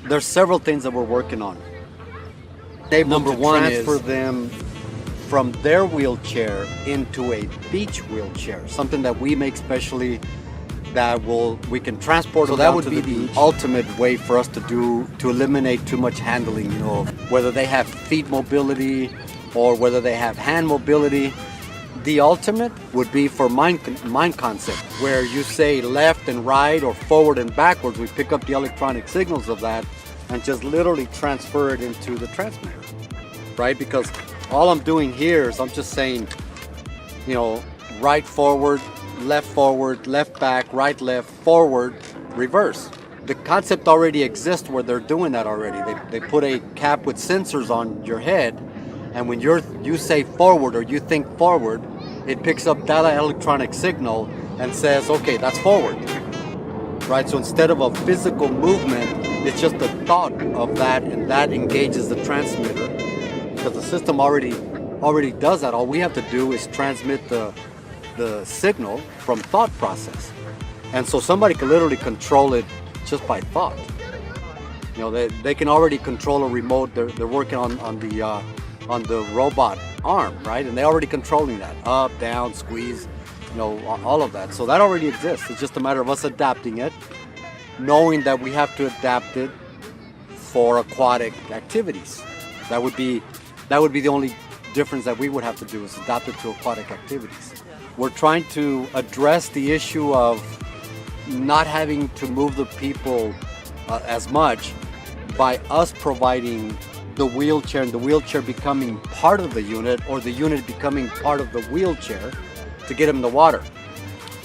there's several things that we're working on. Able Number to one transfer is them from their wheelchair into a beach wheelchair, something that we make specially that we can transport So them that down would to be the the ultimate way for us to eliminate too much handling, whether they have feet mobility or whether they have hand mobility. The ultimate would be for mind concept, where you say left and right or forward and backwards. We pick up the electronic signals of that and just literally transfer it into the transmitter, right? Because all I'm doing here is I'm just saying, right forward, left back, right left, forward, reverse. The concept already exists where they're doing that already. They put a cap with sensors on your head, and when you say forward or you think forward, it picks up that electronic signal and says, okay, that's forward, right? So instead of a physical movement, it's just the thought of that, and that engages the transmitter, because the system already does that. All we have to do is transmit the signal from thought process, and so somebody can literally control it just by thought. They can already control a remote. They're working on the robot arm, right? And they're already controlling that, up, down, squeeze, all of that. So that already exists. It's just a matter of us adapting it, knowing that we have to adapt it for aquatic activities. That would be the only difference that we would have to do, is adapt it to aquatic activities. We're trying to address the issue of not having to move the people as much by us providing the wheelchair, and the wheelchair becoming part of the unit, or the unit becoming part of the wheelchair to get them in the water.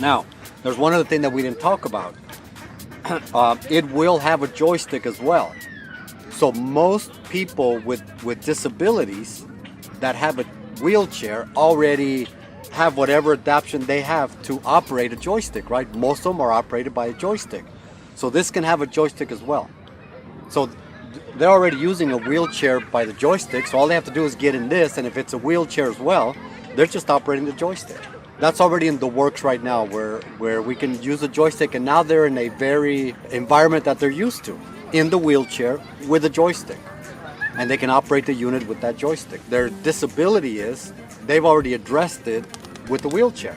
Now, there's one other thing that we didn't talk about. It will have a joystick as well. So most people with disabilities that have a wheelchair already have whatever adaptation they have to operate a joystick, right? Most of them are operated by a joystick. So this can have a joystick as well. So they're already using a wheelchair by the joystick, so all they have to do is get in this, and if it's a wheelchair as well, they're just operating the joystick. That's already in the works right now, where we can use a joystick, and now they're in a very environment that they're used to, in the wheelchair with a joystick, and they can operate the unit with that joystick. Their disability is, they've already addressed it with the wheelchair.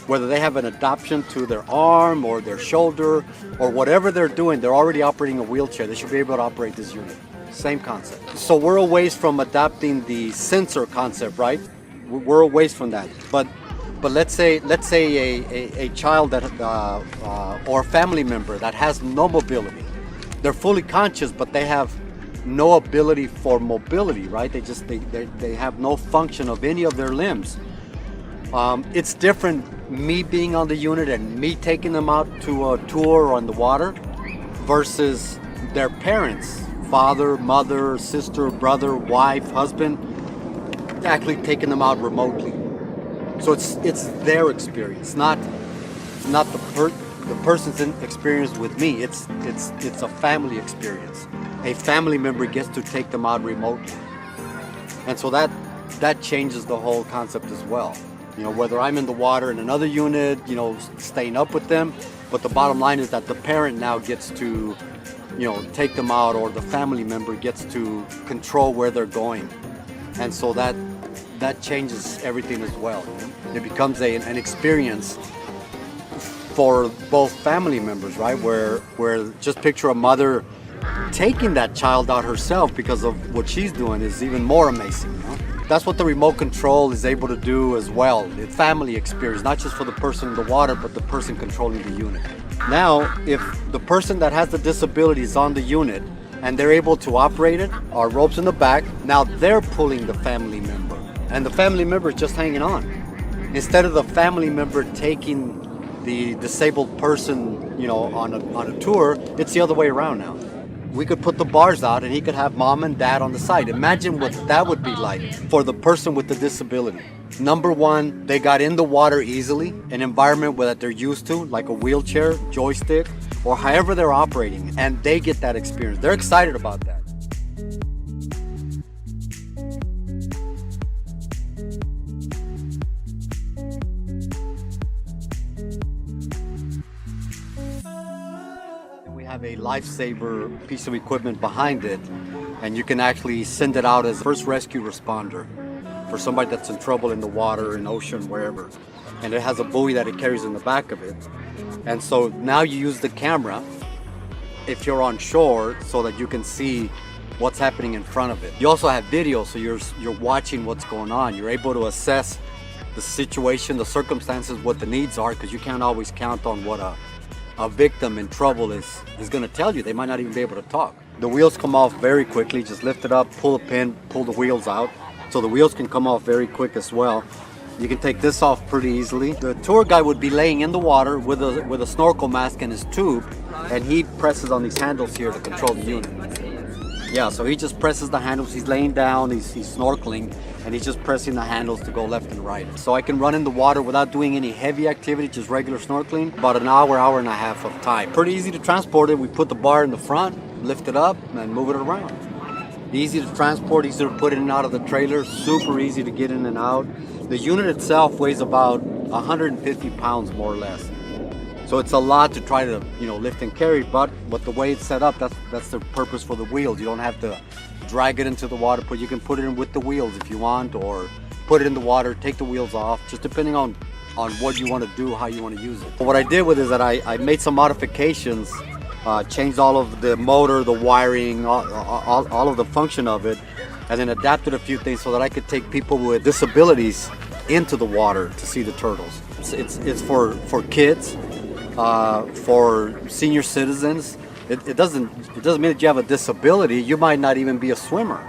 Whether they have an adaptation to their arm or their shoulder or whatever they're doing, they're already operating a wheelchair. They should be able to operate this unit. Same concept. So we're a ways from adapting the sensor concept, right? We're a ways from that. But let's say a child that or a family member that has no mobility. They're fully conscious, but they have no ability for mobility, right? They have no function of any of their limbs. It's different, me being on the unit and me taking them out to a tour on the water versus their parents, father, mother, sister, brother, wife, husband, actually taking them out remotely. So it's their experience, not the person's experience with me. It's a family experience. A family member gets to take them out remotely, and so that changes the whole concept as well. Whether I'm in the water in another unit, staying up with them, but the bottom line is that the parent now gets to, take them out, or the family member gets to control where they're going. And so that changes everything as well. It becomes an experience for both family members, right? Where just picture a mother taking that child out herself because of what she's doing is even more amazing, That's what the remote control is able to do as well. It's family experience, not just for the person in the water, but the person controlling the unit. Now, if the person that has the disability is on the unit and they're able to operate it, our ropes in the back, now they're pulling the family member, and the family member is just hanging on. Instead of the family member taking the disabled person, on a tour, it's the other way around now. We could put the bars out and he could have mom and dad on the side. Imagine what that would be like for the person with the disability. Number one, they got in the water easily, an environment that they're used to, like a wheelchair, joystick, or however they're operating, and they get that experience. They're excited about that. We have a lifesaver piece of equipment behind it, and you can actually send it out as a first rescue responder for somebody that's in trouble in the water, in the ocean, wherever. And it has a buoy that it carries in the back of it. And so now you use the camera if you're on shore so that you can see what's happening in front of it. You also have video, so you're watching what's going on. You're able to assess the situation, the circumstances, what the needs are, because you can't always count on what a victim in trouble is going to tell you. They might not even be able to talk. The wheels come off very quickly. Just lift it up, pull the pin, pull the wheels out. So the wheels can come off very quick as well. You can take this off pretty easily. The tour guide would be laying in the water with a snorkel mask and his tube, and he presses on these handles here to control the unit. Yeah, so he just presses the handles. He's laying down, he's snorkeling, and he's just pressing the handles to go left and right. So I can run in the water without doing any heavy activity, just regular snorkeling, about an hour, hour and a half of time. Pretty easy to transport it. We put the bar in the front, lift it up, and move it around. Easy to transport, easy to put in and out of the trailer, super easy to get in and out. The unit itself weighs about 150 pounds, more or less. So it's a lot to try to, lift and carry, but the way it's set up, that's the purpose for the wheels. You don't have to drag it into the water, but you can put it in with the wheels if you want, or put it in the water, take the wheels off, just depending on what you want to do, how you want to use it. What I did with it is that I made some modifications, changed all of the motor, the wiring, all of the function of it, and then adapted a few things so that I could take people with disabilities into the water to see the turtles. It's for kids, for senior citizens. It doesn't mean that you have a disability. You might not even be a swimmer.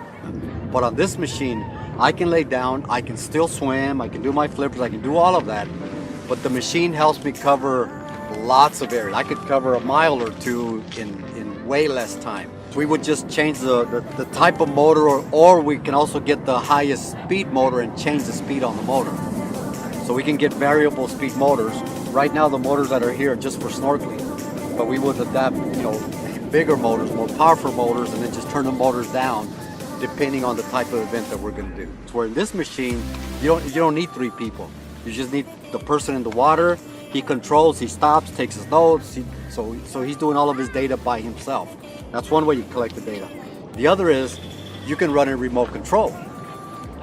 But on this machine, I can lay down, I can still swim, I can do my flippers, I can do all of that. But the machine helps me cover lots of area. I could cover a mile or two in way less time. We would just change the type of motor, or we can also get the highest speed motor and change the speed on the motor. So we can get variable speed motors. Right now the motors that are here are just for snorkeling, but we would adapt, bigger motors, more powerful motors, and then just turn the motors down depending on the type of event that we're going to do. So where in this machine, you don't need 3 people. You just need the person in the water. He controls, he stops, takes his notes. So he's doing all of his data by himself. That's one way you collect the data. The other is you can run a remote control.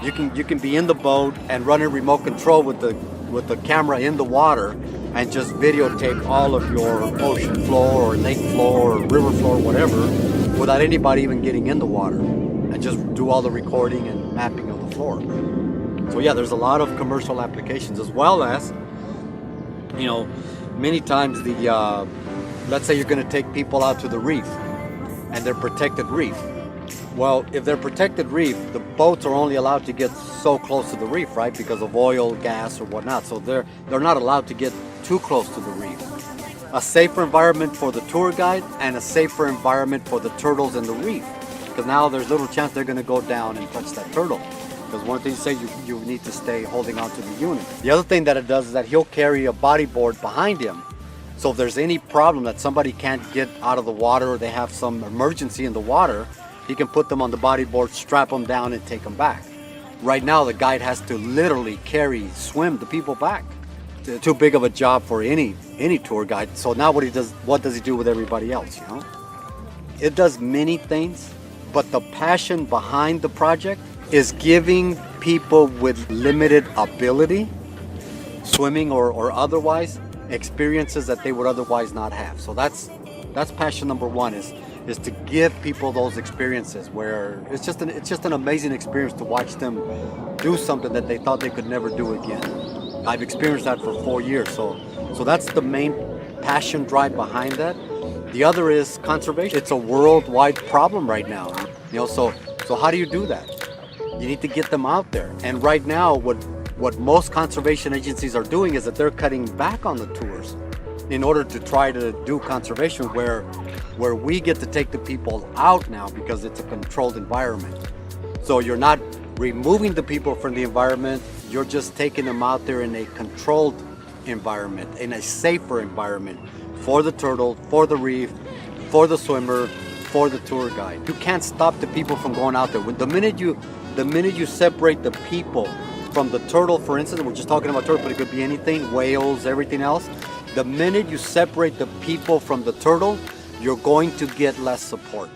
You can be in the boat and run a remote control with the camera in the water and just videotape all of your ocean floor or lake floor or river floor, whatever, without anybody even getting in the water, and just do all the recording and mapping of the floor. So yeah, there's a lot of commercial applications, as well as, many times let's say you're going to take people out to the reef and they're protected reef. Well, if they're protected reef, the boats are only allowed to get so close to the reef, right? Because of oil, gas, or whatnot. So they're not allowed to get too close to the reef. A safer environment for the tour guide and a safer environment for the turtles in the reef. Because now there's little chance they're going to go down and touch that turtle. Because one thing you say, you need to stay holding on to the unit. The other thing that it does is that he'll carry a bodyboard behind him. So if there's any problem that somebody can't get out of the water, or they have some emergency in the water, he can put them on the bodyboard, strap them down, and take them back. Right now, the guide has to literally swim the people back. Too big of a job for any tour guide. So now what does he do with everybody else, It does many things, but the passion behind the project is giving people with limited ability, swimming or otherwise, experiences that they would otherwise not have. So that's passion number one, is to give people those experiences where it's just an amazing experience to watch them do something that they thought they could never do again. I've experienced that for 4 years, so that's the main passion drive behind that. The other is conservation. It's a worldwide problem right now, so how do you do that? You need to get them out there. And right now, what most conservation agencies are doing is that they're cutting back on the tours in order to try to do conservation where we get to take the people out now, because it's a controlled environment. So you're not removing the people from the environment, you're just taking them out there in a controlled environment, in a safer environment for the turtle, for the reef, for the swimmer, for the tour guide. You can't stop the people from going out there. The minute you separate the people from the turtle, for instance, we're just talking about turtle, but it could be anything, whales, everything else. The minute you separate the people from the turtle, you're going to get less support.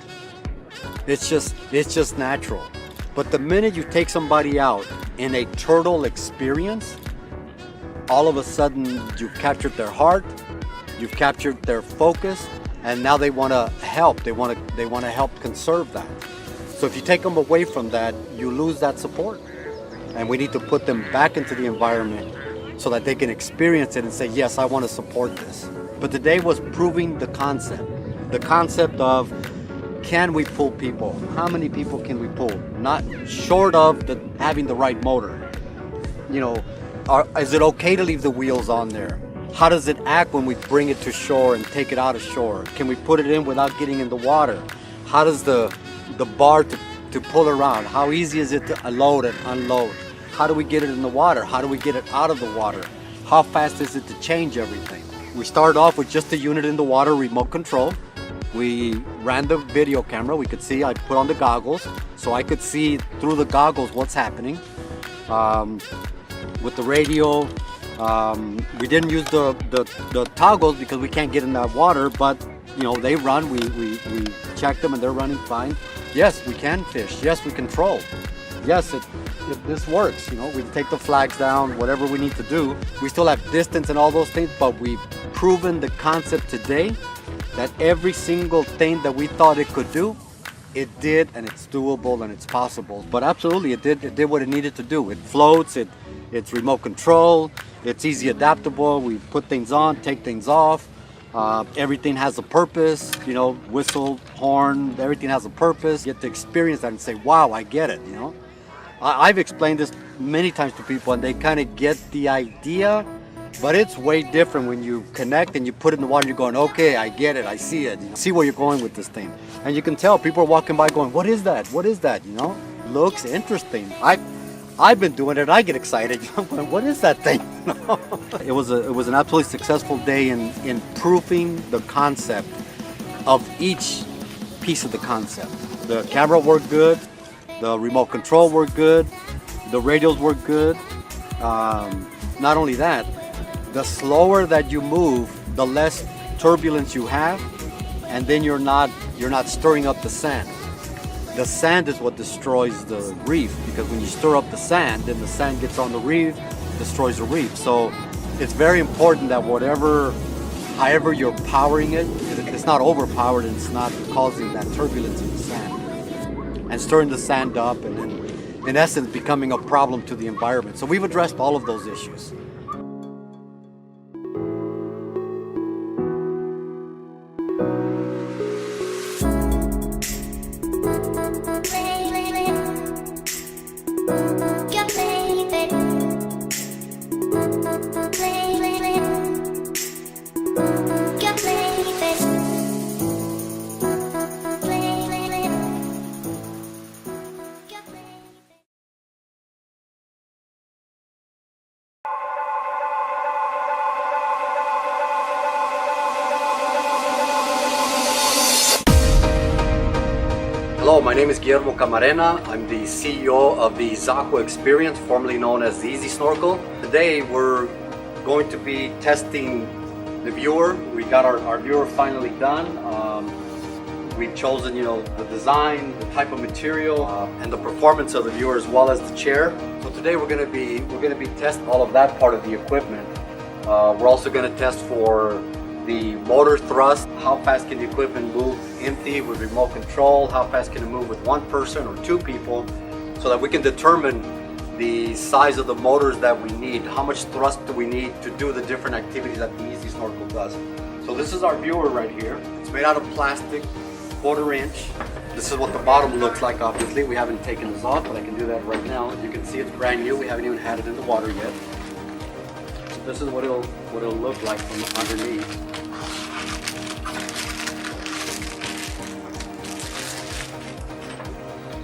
It's just natural. But the minute you take somebody out in a turtle experience, all of a sudden you've captured their heart, you've captured their focus, and now they want to help. They want to help conserve that. So if you take them away from that, you lose that support. And we need to put them back into the environment so that they can experience it and say, yes, I want to support this. But today was proving the concept of, can we pull people? How many people can we pull? Not short of having the right motor. You know, is it okay to leave the wheels on there? How does it act when we bring it to shore and take it out of shore? Can we put it in without getting in the water? How does the bar to pull around? How easy is it to load and unload? How do we get it in the water? How do we get it out of the water? How fast is it to change everything? We started off with just the unit in the water, remote control. We ran the video camera. We could see, I put on the goggles, so I could see through the goggles what's happening. With the radio, we didn't use the toggles because we can't get in that water, but you know, they run. We checked them and they're running fine. Yes, we can fish. Yes, we control. Yes, this works. You know, we take the flags down, whatever we need to do. We still have distance and all those things, but we've proven the concept today that every single thing that we thought it could do, it did, and it's doable and it's possible. But absolutely, it did what it needed to do. It floats, it's remote control, it's easy adaptable. We put things on, take things off. Everything has a purpose, you know, whistle, horn, everything has a purpose. You get to experience that and say, wow, I get it, you know. I've explained this many times to people and they kind of get the idea, but it's way different when you connect and you put it in the water and you're going, okay, I get it, I see it, you know, see where you're going with this thing. And you can tell people are walking by going, what is that? What is that? You know, looks interesting. I've been doing it and I get excited. I'm going, what is that thing? It was an absolutely successful day in proving the concept of each piece of the concept. The camera worked good, the remote control worked good, the radios worked good. Not only that, the slower that you move, the less turbulence you have, and then you're not stirring up the sand. The sand is what destroys the reef, because when you stir up the sand, then the sand gets on the reef, destroys the reef. So it's very important that however you're powering it, it's not overpowered and it's not causing that turbulence in the sand and stirring the sand up and then in essence becoming a problem to the environment. So we've addressed all of those issues. Hello, my name is Guillermo Camarena. I'm the CEO of the EzaQua Xperience, formerly known as the Easy Snorkel. Today we're going to be testing the viewer. We got our viewer finally done. We've chosen, the design, the type of material, and the performance of the viewer as well as the chair. So today we're going to be testing all of that part of the equipment. We're also going to test for the motor thrust. How fast can the equipment move empty with remote control? How fast can it move with one person or two people? So that we can determine the size of the motors that we need. How much thrust do we need to do the different activities that the Easy Snorkel does? So this is our viewer right here. It's made out of plastic, 1/4 inch. This is what the bottom looks like. Obviously, we haven't taken this off, but I can do that right now. You can see it's brand new. We haven't even had it in the water yet. So this is what it'll look like from underneath.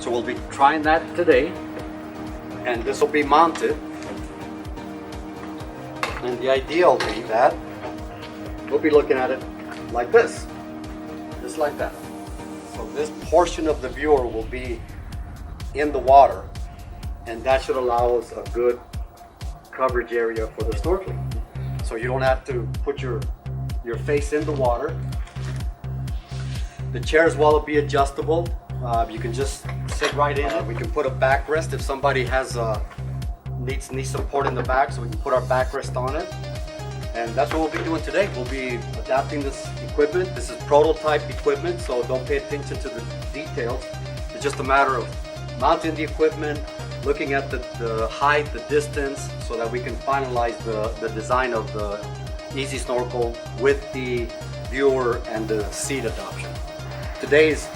So we'll be trying that today, and this will be mounted. And the idea will be that we'll be looking at it like this, just like that. So this portion of the viewer will be in the water, and that should allow us a good coverage area for the snorkeling. So you don't have to put your face in the water, The chairs will be adjustable. You can just sit right in it. We can put a backrest if somebody has needs support in the back, so we can put our backrest on it. And that's what we'll be doing today. We'll be adapting this equipment. This is prototype equipment, so don't pay attention to the details. It's just a matter of mounting the equipment, looking at the height, the distance, so that we can finalize the design of the Easy Snorkel with the viewer and the seat adoption. Today is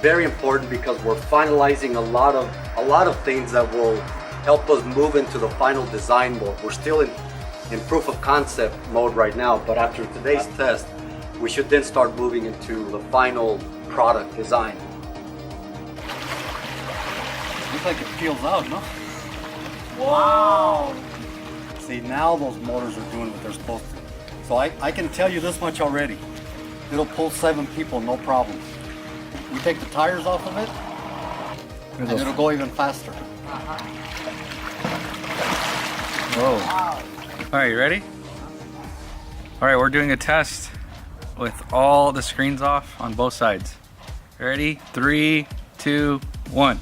very important because we're finalizing a lot of things that will help us move into the final design mode. We're still in proof of concept mode right now, but after today's test, we should then start moving into the final product design. Looks like it peels out, no? Wow! See, now those motors are doing what they're supposed to. So I can tell you this much already. It'll pull 7 people, no problem. We take the tires off of it, and it'll go even faster. Whoa. Wow. All right, you ready? All right, we're doing a test with all the screens off on both sides. Ready? 3, 2, 1.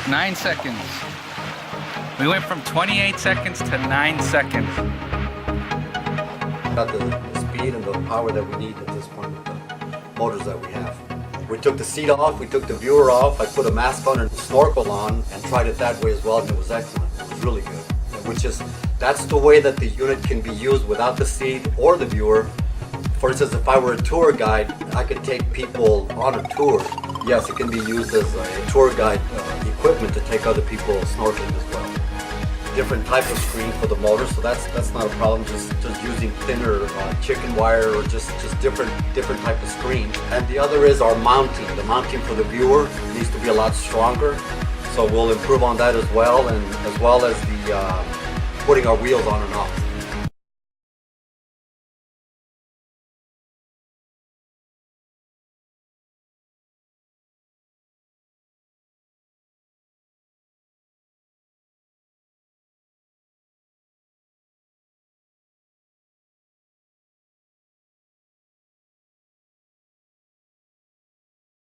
9 seconds. We went from 28 seconds to 9 seconds. Got the speed and the power that we need at this point with the motors that we have. We took the seat off, we took the viewer off, I put a mask on and a snorkel on and tried it that way as well, and it was excellent. It was really good. That's the way that the unit can be used without the seat or the viewer. For instance, if I were a tour guide, I could take people on a tour. Yes, it can be used as a tour guide equipment to take other people snorkeling as well. Different type of screen for the motor, so that's not a problem. Just using thinner chicken wire or just different type of screen. And the other is our mounting. The mounting for the viewer needs to be a lot stronger, so we'll improve on that as well, and as well as the putting our wheels on and off.